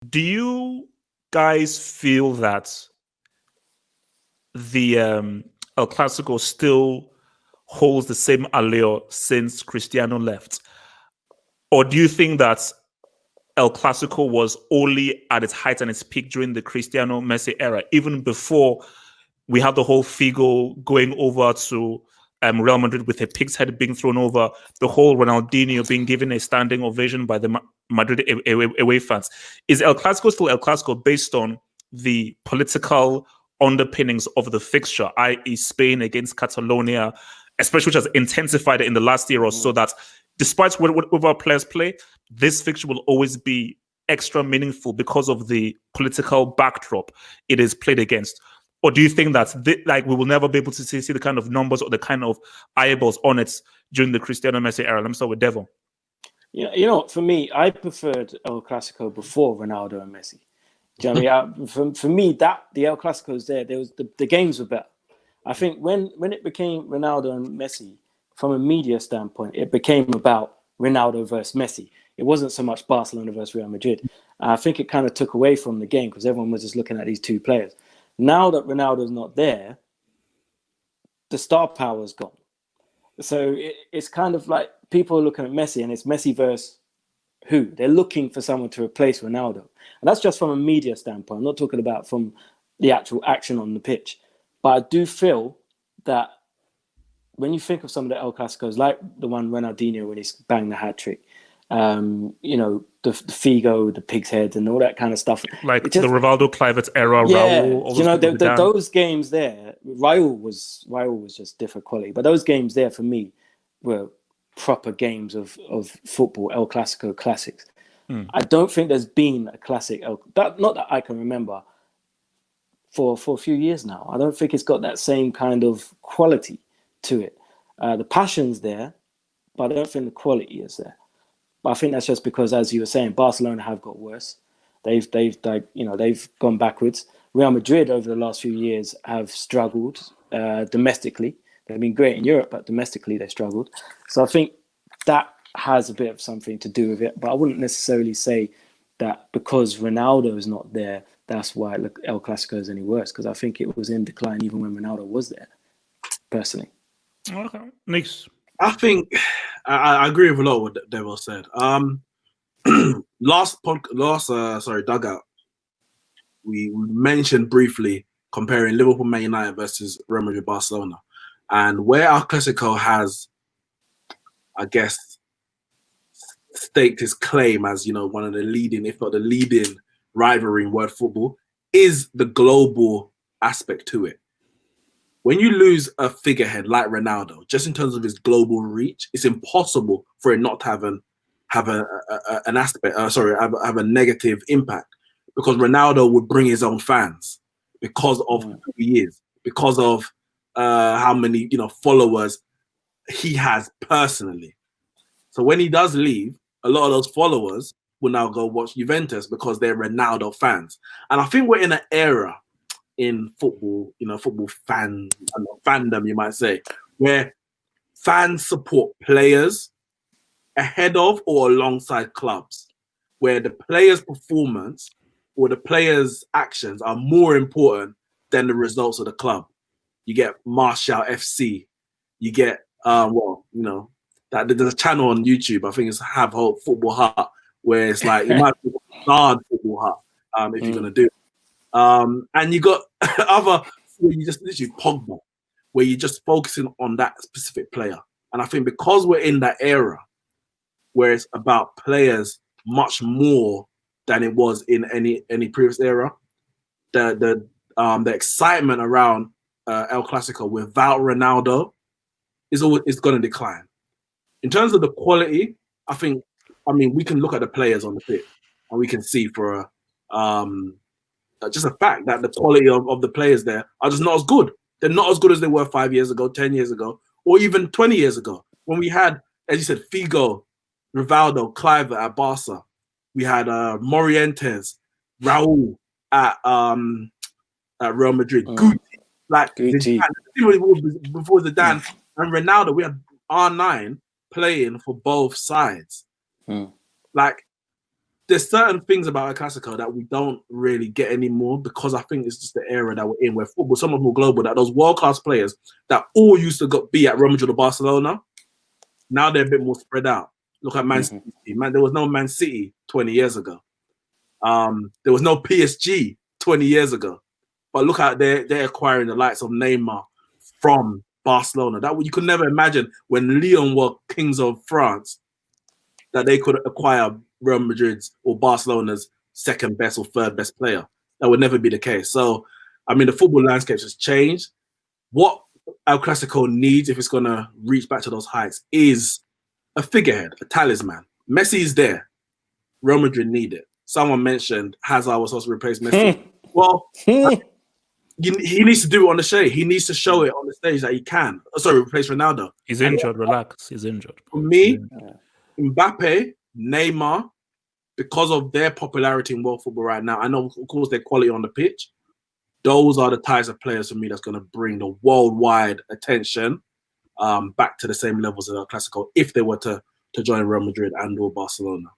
Do you guys feel that the El Clasico still holds the same allure since Cristiano left? Or do you think that El Clasico was only at its height and its peak during the Cristiano Messi era, even before we had the whole Figo going over to Real Madrid with a pig's head being thrown over, the whole Ronaldinho being given a standing ovation by the Madrid away fans? Is El Clasico still El Clasico based on the political underpinnings of the fixture, i.e., Spain against Catalonia, especially which has intensified in the last year or so, that despite what our players play, this fixture will always be extra meaningful because of the political backdrop it is played against? Or do you think that we will never be able to see the kind of numbers or the kind of eyeballs on it during the Cristiano Messi era? Let me start with Devil. For me, I preferred El Clasico before Ronaldo and Messi. Do you know what I mean? For me, that the El Clasico's there was the games were better. I think when it became Ronaldo and Messi, from a media standpoint, it became about Ronaldo versus Messi. It wasn't so much Barcelona versus Real Madrid. I think it kind of took away from the game because everyone was just looking at these two players. Now that Ronaldo's not there, the star power is gone. So it's kind of like people are looking at Messi and it's Messi versus who? They're looking for someone to replace Ronaldo. And that's just from a media standpoint. I'm not talking about from the actual action on the pitch. But I do feel that when you think of some of the El Clasicos, like the one Ronaldinho when he's banged the hat-trick, the Figo, the pig's head, and all that kind of stuff. Like the Rivaldo Kluivert era, Raul. Those games there, Raul was just different quality. But those games there for me were proper games of football, El Clasico classics. I don't think there's been a classic, not that I can remember, for a few years now. I don't think it's got that same kind of quality to it. The passion's there, but I don't think the quality is there. But I think that's just because, as you were saying, Barcelona have got worse. They've gone backwards. Real Madrid over the last few years have struggled domestically. They've been great in Europe, but domestically they struggled. So I think that has a bit of something to do with it. But I wouldn't necessarily say that because Ronaldo is not there, that's why El Clasico is any worse. Because I think it was in decline even when Ronaldo was there, personally. Okay, Neeks. I think I agree with a lot of what Devil said. Dugout, we mentioned briefly comparing Liverpool, Man United versus Real Madrid, Barcelona, and where our Clasico has, I guess, staked his claim as one of the leading, if not the leading, rivalry in world football, is the global aspect to it. When you lose a figurehead like Ronaldo, just in terms of his global reach, it's impossible for it not to have a negative impact, because Ronaldo would bring his own fans because of who he is, because of how many followers he has personally. So when he does leave, a lot of those followers will now go watch Juventus because they're Ronaldo fans. And I think we're in an era in football, football fandom, you might say, where fans support players ahead of or alongside clubs, where the player's performance or the player's actions are more important than the results of the club. You get Marshall FC, you get that there's a channel on YouTube, I think it's Have Hope Football Hut, where it's like you might be hard Football Hut if you're gonna do it. And you got other where you just literally Pogba, where you're just focusing on that specific player. And I think because we're in that era where it's about players much more than it was in any previous era, the excitement around El Clasico without Ronaldo is going to decline. In terms of the quality, we can look at the players on the pitch and we can see for just a fact that the quality of the players there are just not as good. They're not as good as they were 5 years ago, 10 years ago, or even 20 years ago. When we had, as you said, Figo, Rivaldo, Kluivert at Barca. We had Morientes, Raul at Real Madrid. Guti. Before Zidane and Ronaldo, we had R9 playing for both sides. Like, there's certain things about a Clasico that we don't really get anymore because I think it's just the era that we're in where football, so much more global, that those world-class players that all used to be at Real Madrid or Barcelona, now they're a bit more spread out. Look at Man City. Man, there was no Man City 20 years ago. There was no PSG 20 years ago. But look at they're acquiring the likes of Neymar from Barcelona. That you could never imagine when Lyon were kings of France that they could acquire Real Madrid's or Barcelona's second best or third best player. That would never be the case. So, I mean, the football landscape has changed. What El Clasico needs, if it's going to reach back to those heights, is a figurehead, a talisman. Messi is there. Real Madrid need it. Someone mentioned Hazard was supposed to replace Messi. Well, he needs to do it on the stage. He needs to show it on the stage that he can. Sorry, replace Ronaldo. He's injured. Relax. He's injured. For me, Mbappe, Neymar, because of their popularity in world football right now, I know, of course, their quality on the pitch. Those are the types of players for me that's going to bring the worldwide attention back to the same levels as El Clasico if they were to join Real Madrid and or Barcelona.